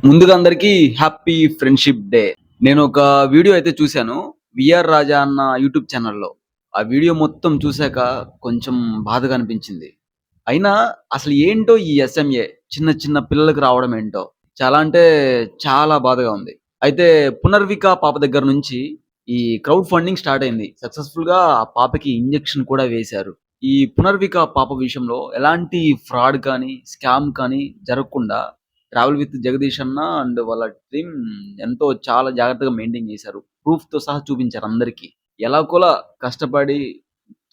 ముందుగా అందరికీ happy friendship day. నేను ఒక వీడియో అయితే చూశాను. విఆర్ రాజా అన్న యూట్యూబ్ ఛానల్‌లో. ఆ వీడియో మొత్తం చూసాక కొంచెం బాధగా అనిపించింది. అయినా అసలు ఏంటో ఈ ఎస్ఎంఏ చిన్న చిన్న పిల్లలకి రావడం ఏంటో చాలా అంటే చాలా బాధగా ఉంది. అయితే పునర్విక పాప దగ్గర నుంచి ఈ క్రౌడ్ ఫండింగ్ స్టార్ట్ అయింది. సక్సెస్‌ఫుల్‌గా ఆ పాపకి ఇంజెక్షన్ కూడా వేశారు. ఈ పునర్విక పాప విషయంలో ఎలాంటి ఫ్రాడ్ కానీ, స్కామ్ కానీ జరగకుండా ట్రావెల్ విత్ జగదీష్ అన్న అండ్ వాళ్ళ టీమ్ ఎంతో చాలా జాగ్రత్తగా మెయింటైన్ చేశారు. ప్రూఫ్‌తో సహా చూపించారు అందరికి. ఎలాగోలా కష్టపడి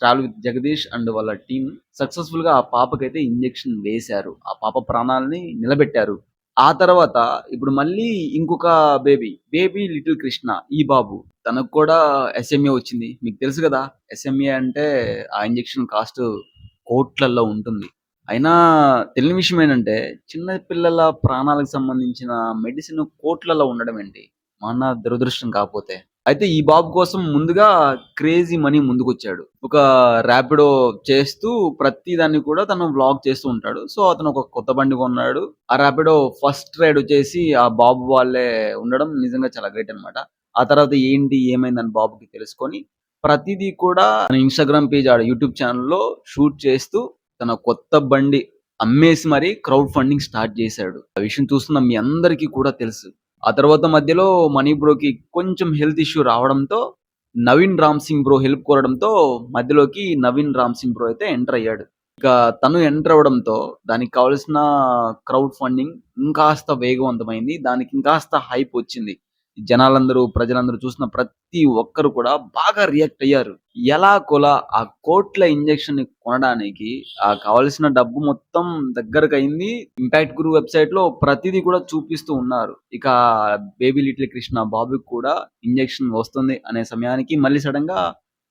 ట్రావెల్ విత్ జగదీష్ అండ్ వాళ్ళ టీమ్ సక్సెస్‌ఫుల్‌గా ఆ పాపకైతే ఇంజెక్షన్ వేశారు. ఆ పాప ప్రాణాల్ని నిలబెట్టారు. ఆ తర్వాత ఇప్పుడు మళ్ళీ ఇంకొక బేబీ లిటిల్ కృష్ణ ఈ బాబు. తనకు కూడా ఎస్ఎంఏ వచ్చింది. మీకు తెలుసు గదా! ఎస్ఎంఏ అంటే ఆ ఇంజెక్షన్ కాస్ట్ కోట్లల్లో ఉంటుంది. అయినా తెలియని విషయం ఏంటంటే, చిన్న పిల్లల ప్రాణాలకు సంబంధించిన మెడిసిన్ కోట్లలో ఉండడం ఏంటి? మన దురదృష్టం కాపోతే. అయితే ఈ బాబు కోసం ముందుగా క్రేజీ మనీ ముందుకొచ్చాడు. ఒక ర్యాపిడో చేస్తూ ప్రతి దాన్ని కూడా తను వ్లాగ్ చేస్తూ ఉంటాడు. సో, అతను ఒక కొత్త బండి కొన్నాడు. ఆ ర్యాపిడో ఫస్ట్ రైడ్ వచ్చేసి ఆ బాబు వాళ్ళే ఉండడం నిజంగా చాలా గ్రేట్ అన్నమాట. ఆ తర్వాత ఏంటి, ఏమైందని బాబుకి తెలుసుకొని ప్రతిదీ కూడా తన ఇన్‌స్టాగ్రామ్ పేజ్, ఆడ యూట్యూబ్ ఛానెల్‌లో షూట్ చేస్తూ తన కొత్త బండి అమ్మేసి మరి క్రౌడ్ ఫండింగ్ స్టార్ట్ చేశాడు. ఆ విషయం చూస్తున్న మీ అందరికీ కూడా తెలుసు. ఆ తర్వాత మధ్యలో మనీ బ్రోకి కొంచెం హెల్త్ ఇష్యూ రావడంతో నవీన్ రామ్ సింగ్ బ్రో హెల్ప్ కోరడంతో మధ్యలోకి నవీన్ రామ్ సింగ్ బ్రో అయితే ఎంటర్ అయ్యాడు. ఇక తను ఎంటర్ అవ్వడంతో దానికి కావాల్సిన క్రౌడ్ ఫండింగ్ ఇంకాస్త వేగవంతమైంది. దానికి ఇంకాస్త హైప్ వచ్చింది. జనాలందరూ, ప్రజలందరూ చూసిన ప్రతి ఒక్కరు కూడా బాగా రియాక్ట్ అయ్యారు. ఎలాగోలా ఆ కోట్ల ఇంజెక్షన్‌ని కొనడానికి కావాల్సిన డబ్బు మొత్తం దగ్గరకయింది. ఇంపాక్ట్ గురు వెబ్‌సైట్‌లో ప్రతీదీ కూడా చూపిస్తూ ఉన్నారు. ఇక బేబీ లిటిల్ కృష్ణ బాబుకి కూడా ఇంజెక్షన్ వస్తుంది అనే సమయానికి మళ్ళీ సడెన్‌గా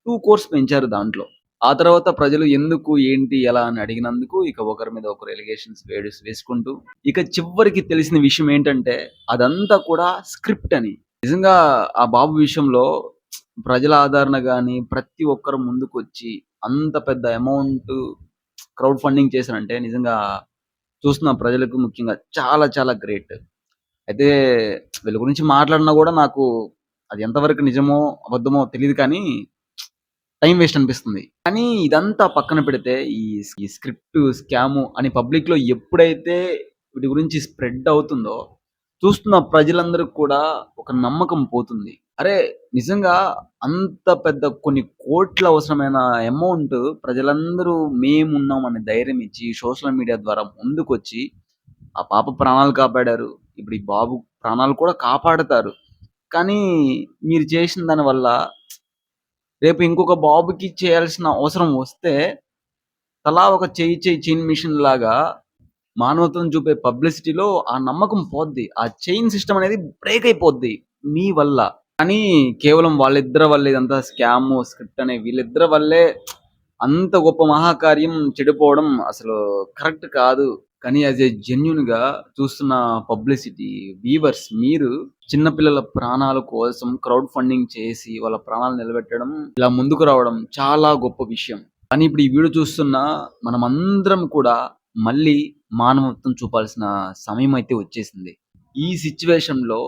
2 కోర్స్ పెంచారు దాంట్లో. ఆ తర్వాత ప్రజలు ఎందుకు, ఏంటి, ఎలా అని అడిగినందుకు ఇక ఒకరి మీద ఒకరు ఎలిగేషన్స్ వేసుకుంటూ ఇక చివరికి తెలిసిన విషయం ఏంటంటే అదంతా కూడా స్క్రిప్ట్ అని. నిజంగా ఆ బాబు విషయంలో ప్రజల ఆదరణ గాని, ప్రతి ఒక్కరు ముందుకొచ్చి అంత పెద్ద అమౌంట్ క్రౌడ్ ఫండింగ్ చేశారంటే నిజంగా చూస్తున్న ప్రజలకు ముఖ్యంగా చాలా చాలా గ్రేట్. అయితే వీళ్ళ గురించి మాట్లాడినా గూడా నాకు అది ఎంతవరకు నిజమో, అబద్ధమో తెలీదు కానీ టైం వేస్ట్ అనిపిస్తుంది. కానీ ఇదంతా పక్కన పెడితే ఈ స్క్రిప్ట్, స్కాము అని పబ్లిక్‌లో ఎప్పుడైతే వీటి గురించి స్ప్రెడ్ అవుతుందో, చూస్తున్న ప్రజలందరికి కూడా ఒక నమ్మకం పోతుంది. అరే! నిజంగా అంత పెద్ద కొన్ని కోట్ల అవసరమైన అమౌంట్ ప్రజలందరూ మేమున్నాం అనే ధైర్యం ఇచ్చి సోషల్ మీడియా ద్వారా ముందుకొచ్చి ఆ పాప ప్రాణాలు కాపాడారు. ఇప్పుడు ఈ బాబు ప్రాణాలు కూడా కాపాడతారు. కానీ మీరు చేసిన దాని వల్ల రేపు ఇంకొక బాబుకి చేయాల్సిన అవసరం వస్తే, తలా ఒక చైన్ మిషన్ లాగా మానవత్వం చూపే పబ్లిసిటీలో ఆ నమ్మకం పోద్ది. ఆ చైన్ సిస్టమ్ అనేది బ్రేక్ అయిపోద్ది మీ వల్ల. కానీ కేవలం వాళ్ళిద్దరి వల్లే ఇదంతా స్కాము, స్క్రిప్ట్ అనే వీళ్ళిద్దరి వల్లే అంత గొప్ప మహాకార్యం చెడిపోవడం అసలు కరెక్ట్ కాదు. కానీ యాస్ ఎ జెన్యూన్‌గా చూస్తున్న పబ్లిసిటీ, వ్యూవర్స్ మీరు చిన్న పిల్లల ప్రాణాల కోసం క్రౌడ్ ఫండింగ్ చేసి వాళ్ళ ప్రాణాలు నిలబెట్టడం, ఇలా ముందుకు రావడం చాలా గొప్ప విషయం. కానీ ఇప్పుడు ఈ వీడియో చూస్తున్న మనమందరం కూడా మళ్ళీ మానవత్వం చూపాల్సిన సమయం అయితే వచ్చేసింది. ఈ సిట్యుయేషన్‌లో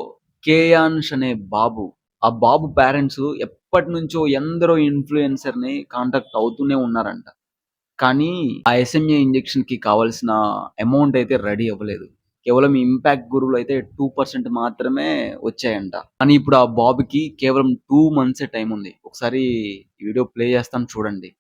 కేయాన్ష్ అనే బాబు, ఆ బాబు పేరెంట్స్ ఎప్పటినుంచో ఎందరో ఇన్‌ఫ్లుయెన్సర్‌ని కాంటాక్ట్ అవుతూనే ఉన్నారంట. కానీ ఆ ఎస్ఎంఏ ఇంజెక్షన్‌కి కావాల్సిన అమౌంట్ అయితే రెడీ అవ్వలేదు. కేవలం ఇంపాక్ట్ గురువులో అయితే 2% మాత్రమే వచ్చాయంట. కానీ ఇప్పుడు ఆ బాబుకి కేవలం 2 మంత్సే టైమ్ ఉంది. ఒకసారి ఈ వీడియో ప్లే చేస్తాను చూడండి.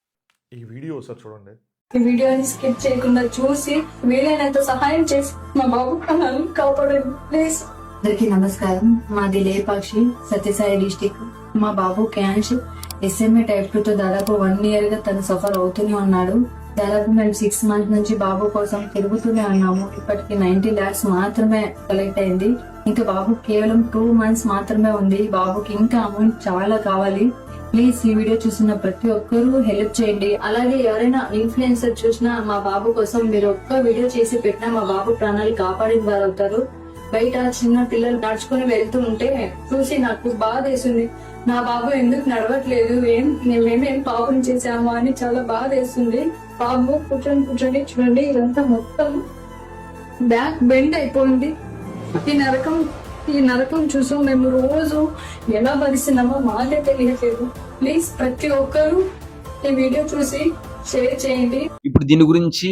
ఈ వీడియో ఒకసారి చూడండి. ఈ వీడియోని స్కిప్ చేయకుండా చూసి వీలైనంత సహాయం చేసి మా బాబు ప్రాణాలను కాపాడండి ప్లీజ్. అందరికీ నమస్కారం. మాది లేపాక్షి, సత్యసాయి డిస్టిక్. మా బాబు క్యాన్స్ ఎస్ఎంఏ టైప్ 2 తో దాదాపు 1 year గా తను సఫర్ అవుతూనే ఉన్నాడు. దాదాపు మేము 6 months నుంచి బాబు కోసం తిరుగుతూనే ఉన్నాము. ఇప్పటికి 90 lakhs మాత్రమే కలెక్ట్ అయింది. ఇంకా బాబు కేవలం 2 months మాత్రమే ఉంది. బాబుకి ఇంకా అమౌంట్ చాలా కావాలి. ప్లీజ్ ఈ వీడియో చూసిన ప్రతి ఒక్కరూ హెల్ప్ చేయండి. అలాగే ఎవరైనా ఇన్ఫ్లుయెన్సర్ చూసినా మా బాబు కోసం మీరు ఒక్క వీడియో చేసి పెట్టినా మా బాబు ప్రాణాలు కాపాడిన వారు అవుతారు. బయట చిన్న పిల్లలు నడుచుకుని వెళ్తూ ఉంటే చూసి నాకు బాధ వేస్తుంది. నా బాబు ఎందుకు నడవట్లేదు, మేమేం పాపం చేసాము అని చాలా బాధ వేస్తుంది. బాబు కూర్చొని చూడండి, ఇదంతా మొత్తం బ్యాక్ బెండ్ అయిపోయింది. ఈ నరకం చూసాం మేము రోజు ఎలా భరిస్తున్నామో మాకే తెలియట్లేదు. ప్లీజ్ ప్రతి ఒక్కరూ ఈ వీడియో చూసి షేర్ చేయండి. ఇప్పుడు దీని గురించి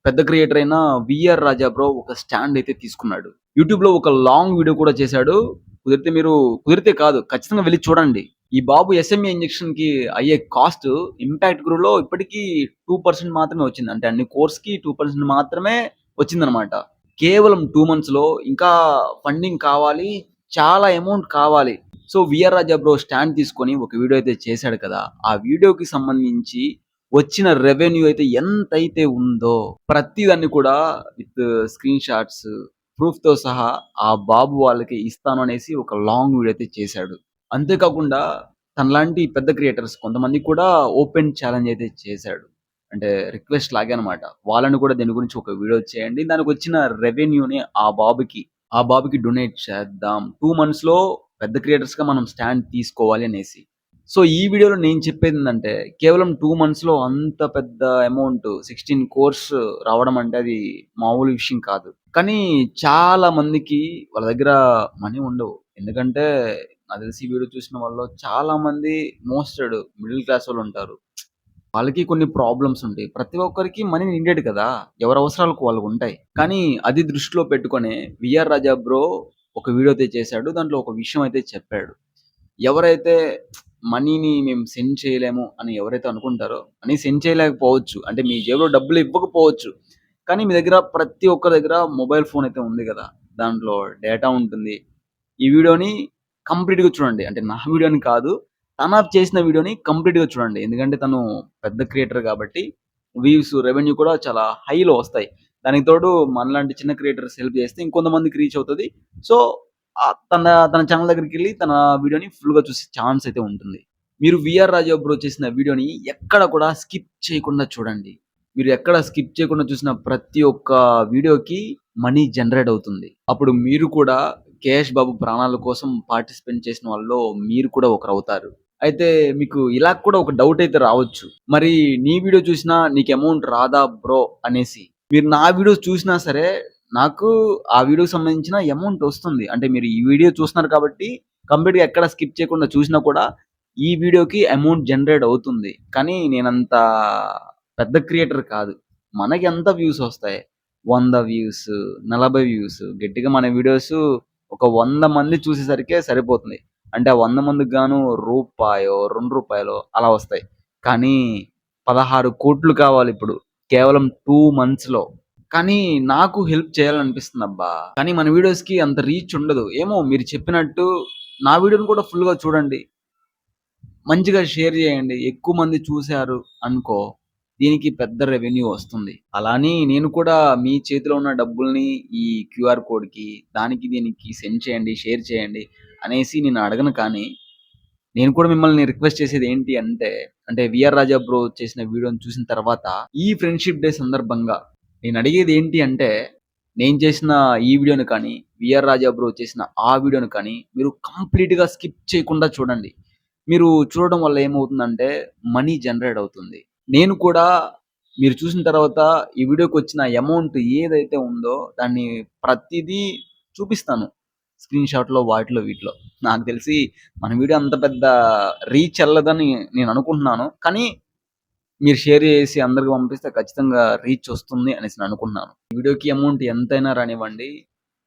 పెద్ద క్రియేటర్ అయిన విఆర్ రాజా బ్రో ఒక స్టాండ్ అయితే తీసుకున్నాడు. యూట్యూబ్ లో ఒక లాంగ్ వీడియో కూడా చేశాడు. కుదిరితే కాదు, ఖచ్చితంగా వెళ్ళి చూడండి. ఈ బాబు ఎస్ఎంఏ ఇంజెక్షన్ కి అయ్యే కాస్ట్ ఇంపాక్ట్ గ్రూప్ లో ఇప్పటికీ 2% మాత్రమే వచ్చింది. అంటే అన్ని కోర్స్ కి 2% మాత్రమే వచ్చిందనమాట. కేవలం 2 months లో ఇంకా ఫండింగ్ కావాలి, చాలా అమౌంట్ కావాలి. సో విఆర్ రాజా బ్రో స్టాండ్ తీసుకొని ఒక వీడియో అయితే చేశాడు కదా. ఆ వీడియోకి సంబంధించి వచ్చిన రెవెన్యూ అయితే ఎంతైతే ఉందో ప్రతిదాన్ని కూడా విత్ స్క్రీన్ షాట్స్ ప్రూఫ్ తో సహా ఆ బాబు వాళ్ళకి ఇస్తాను అనేసి ఒక లాంగ్ వీడియో అయితే చేశాడు. అంతేకాకుండా తనలాంటి పెద్ద క్రియేటర్స్ కొంతమంది కూడా ఓపెన్ ఛాలెంజ్ అయితే చేశాడు. అంటే రిక్వెస్ట్ లాగే అనమాట. వాళ్ళని కూడా దీని గురించి ఒక వీడియో చేయండి, దానికి వచ్చిన రెవెన్యూని ఆ బాబుకి డొనేట్ చేద్దాం, 2 months లో పెద్ద క్రియేటర్స్ గా మనం స్టాండ్ తీసుకోవాలి అనేసి. సో ఈ వీడియోలో నేను చెప్పేది ఏంటంటే కేవలం 2 months లో అంత పెద్ద అమౌంట్ 16 crores రావడం అంటే అది మామూలు విషయం కాదు. కానీ చాలా మందికి వాళ్ళ దగ్గర మనీ ఉండవు. ఎందుకంటే నాకు తెలిసి ఈ వీడియో చూసిన వాళ్ళు చాలా మంది మోస్టెడ్ మిడిల్ క్లాస్ వాళ్ళు ఉంటారు. వాళ్ళకి కొన్ని ప్రాబ్లమ్స్ ఉంటాయి. ప్రతి ఒక్కరికి మనీ నీడెడ్ కదా, ఎవరి అవసరాలకు వాళ్ళకు ఉంటాయి. కానీ అది దృష్టిలో పెట్టుకొని విఆర్ రాజా బ్రో ఒక వీడియో అయితే చేశాడు. దాంట్లో ఒక విషయం అయితే చెప్పాడు. ఎవరైతే మనీని మేము సెండ్ చేయలేము అని ఎవరైతే అనుకుంటారో, మనీ సెండ్ చేయలేకపోవచ్చు, అంటే మీ జేబులో డబ్బులు ఇవ్వకపోవచ్చు, కానీ మీ దగ్గర ప్రతి ఒక్కరి దగ్గర మొబైల్ ఫోన్ అయితే ఉంది కదా, దాంట్లో డేటా ఉంటుంది. ఈ వీడియోని కంప్లీట్గా చూడండి. అంటే నా వీడియోని కాదు, తన చేసిన వీడియోని కంప్లీట్గా చూడండి. ఎందుకంటే తను పెద్ద క్రియేటర్ కాబట్టి వ్యూస్ రెవెన్యూ కూడా చాలా హైలో వస్తాయి. దానికి తోడు మనలాంటి చిన్న క్రియేటర్స్ హెల్ప్ చేస్తే ఇంకొంతమందికి రీచ్ అవుతుంది. సో తన ఛానల్ దగ్గరికి వెళ్ళి తన వీడియోని ఫుల్గా చూసే ఛాన్స్ అయితే ఉంటుంది. మీరు విఆర్ రాజా బ్రో చేసిన వీడియోని ఎక్కడ కూడా స్కిప్ చేయకుండా చూడండి. మీరు ఎక్కడ స్కిప్ చేయకుండా చూసిన ప్రతి ఒక్క వీడియోకి మనీ జనరేట్ అవుతుంది. అప్పుడు మీరు కూడా కేఎస్ బాబు ప్రాణాల కోసం పార్టిసిపేట్ చేసిన వాళ్ళలో మీరు కూడా ఒకరు అవుతారు. అయితే మీకు ఇలా కూడా ఒక డౌట్ అయితే రావచ్చు, మరి నీ వీడియో చూసినా నీకు అమౌంట్ రాదా బ్రో అనేసి. మీరు నా వీడియో చూసినా సరే నాకు ఆ వీడియోకి సంబంధించిన అమౌంట్ వస్తుంది. అంటే మీరు ఈ వీడియో చూస్తున్నారు కాబట్టి కంప్లీట్గా ఎక్కడ స్కిప్ చేయకుండా చూసినా కూడా ఈ వీడియోకి అమౌంట్ జనరేట్ అవుతుంది. కానీ నేనంత పెద్ద క్రియేటర్ కాదు. మనకి ఎంత వ్యూస్ వస్తాయి? 100 వ్యూస్, 40 వ్యూస్. గట్టిగా మన వీడియోస్ ఒక 100 మంది చూసేసరికే సరిపోతుంది. అంటే ఆ 100 మందికి గాను రూపాయో 2 రూపాయలో అలా వస్తాయి. కానీ 16 కోట్లు కావాలి ఇప్పుడు కేవలం 2 months లో. కానీ నాకు హెల్ప్ చేయాలనిపిస్తుంది అబ్బా. కానీ మన వీడియోస్కి అంత రీచ్ ఉండదు. ఏమో మీరు చెప్పినట్టు నా వీడియోని కూడా ఫుల్గా చూడండి, మంచిగా షేర్ చేయండి. ఎక్కువ మంది చూశారు అనుకో, దీనికి పెద్ద రెవెన్యూ వస్తుంది. అలాని నేను కూడా మీ చేతిలో ఉన్న డబ్బుల్ని ఈ క్యూఆర్ కోడ్కి దానికి దీనికి సెండ్ చేయండి, షేర్ చేయండి అనేసి నేను అడగను. కానీ నేను కూడా మిమ్మల్ని రిక్వెస్ట్ చేసేది ఏంటి అంటే విఆర్ రాజా బ్రో చేసిన వీడియోని చూసిన తర్వాత ఈ ఫ్రెండ్షిప్ డే సందర్భంగా నేను అడిగేది ఏంటి అంటే, నేను చేసిన ఈ వీడియోని కానీ విఆర్ రాజా బ్రో చేసిన ఆ వీడియోని కానీ మీరు కంప్లీట్గా స్కిప్ చేయకుండా చూడండి. మీరు చూడడం వల్ల ఏమవుతుందంటే మనీ జనరేట్ అవుతుంది. నేను కూడా మీరు చూసిన తర్వాత ఈ వీడియోకి వచ్చిన అమౌంట్ ఏదైతే ఉందో దాన్ని ప్రతిదీ చూపిస్తాను స్క్రీన్ షాట్లో, వాటిలో వీటిలో. నాకు తెలిసి మన వీడియో అంత పెద్ద రీచ్ వెళ్ళదని నేను అనుకుంటున్నాను. కానీ మీరు షేర్ చేసి అందరికి పంపిస్తే ఖచ్చితంగా రీచ్ వస్తుంది అనేసి నేను అనుకుంటున్నాను. ఈ వీడియోకి అమౌంట్ ఎంతైనా రానివ్వండి,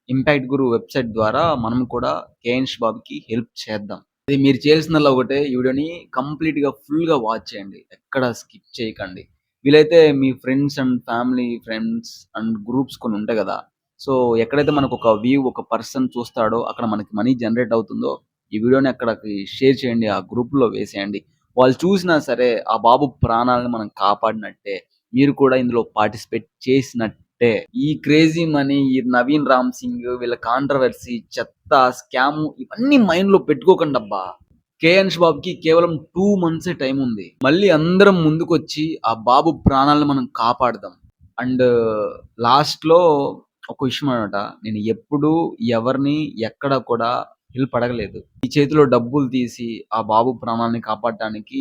ఇంపాక్ట్ గురు వెబ్సైట్ ద్వారా మనం కూడా కేఎస్ బాబుకి హెల్ప్ చేద్దాం. ఇది మీరు చేయాల్సిందల్లా ఒకటే, ఈ వీడియోని కంప్లీట్గా ఫుల్గా వాచ్ చేయండి, ఎక్కడ స్కిప్ చేయకండి. వీలైతే మీ friends and family friends and groups కొన్ని ఉంటాయి కదా, సో ఎక్కడైతే మనకు ఒక వ్యూ ఒక పర్సన్ చూస్తాడో అక్కడ మనకి మనీ జనరేట్ అవుతుందో ఈ వీడియోని అక్కడికి షేర్ చేయండి, ఆ గ్రూప్లో వేసేయండి. వాళ్ళు చూసినా సరే ఆ బాబు ప్రాణాలను మనం కాపాడినట్టే, మీరు కూడా ఇందులో పార్టిసిపేట్ చేసినట్టే. ఈ క్రేజీ మనీ, ఈ నవీన్ రామ్ సింగ్ వీళ్ళ కాంట్రవర్సీ, చెత్త, స్కామ్ ఇవన్నీ మైండ్ లో పెట్టుకోకండి అబ్బా. కేఎస్ బాబుకి కేవలం 2 months టైం ఉంది. మళ్ళీ అందరం ముందుకొచ్చి ఆ బాబు ప్రాణాలను మనం కాపాడదాం. అండ్ లాస్ట్ లో ఒక విషయం అనమాట, నేను ఎప్పుడు ఎవరిని ఎక్కడ కూడా హెల్ప్ అడగలేదు. ఈ చేతిలో డబ్బులు తీసి ఆ బాబు ప్రాణాలని కాపాడటానికి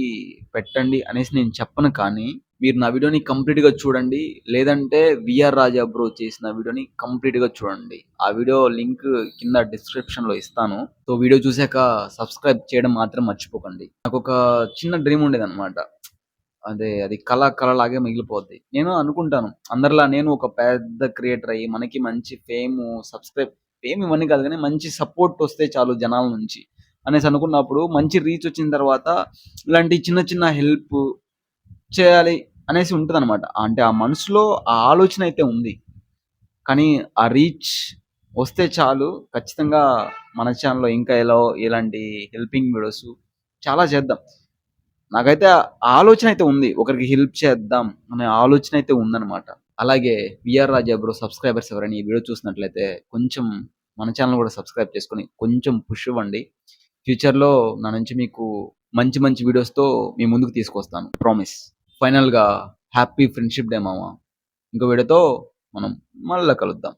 పెట్టండి అనేసి నేను చెప్పను. కానీ మీరు నా వీడియోని కంప్లీట్‌గా చూడండి. లేదంటే వీఆర్ రాజా బ్రో చేసిన వీడియోని కంప్లీట్‌గా చూడండి. ఆ వీడియో లింక్ కింద డిస్క్రిప్షన్‌లో ఇస్తాను. సో, వీడియో చూసాక సబ్స్క్రైబ్ చేయడం మాత్రం మర్చిపోకండి. నాకొక చిన్న డ్రీమ్ ఉండేదన్నమాట. అది కలలాగే మిగిలిపోద్ది. నేను అనుకుంటాను. అందరిలా నేను ఒక పెద్ద క్రియేటర్ అయ్యి, మనకి మంచి ఫేమ్ ఇవన్నీ కాదు గానీ, మంచి సపోర్ట్ వస్తే చాలు జనాల నుంచి అనేసి అనుకున్నప్పుడు, మంచి రీచ్ వచ్చిన తర్వాత ఇలాంటి చిన్న చిన్న హెల్ప్ చేయాలి అనేసి ఉంటదనమాట. అంటే ఆ మనసులో ఆ ఆలోచన అయితే ఉంది. కానీ ఆ రీచ్ వస్తే చాలు ఖచ్చితంగా మన ఛానెల్‌లో ఇంకా ఇలాంటి హెల్పింగ్ వీడియోస్ చాలా చేద్దాం. నాకైతే ఆ ఆలోచన అయితే ఉంది. ఒకరికి హెల్ప్ చేద్దాం అనే ఆలోచన అయితే ఉందనమాట. అలాగే వీఆర్ రాజా బ్రో సబ్స్క్రైబర్స్ ఎవరైనా ఈ వీడియో చూసినట్లయితే కొంచెం మన ఛానెల్ కూడా సబ్స్క్రైబ్ చేసుకొని కొంచెం పుష్ ఇవ్వండి. ఫ్యూచర్‌లో నా నుంచి మీకు మంచి మంచి వీడియోస్‌తో మీ ముందుకు తీసుకొస్తాను. ప్రామిస్. ఫైనల్‌గా హ్యాపీ ఫ్రెండ్‌షిప్ డే మామ. ఇంకో వీడియోతో మనం మళ్ళా కలుద్దాం.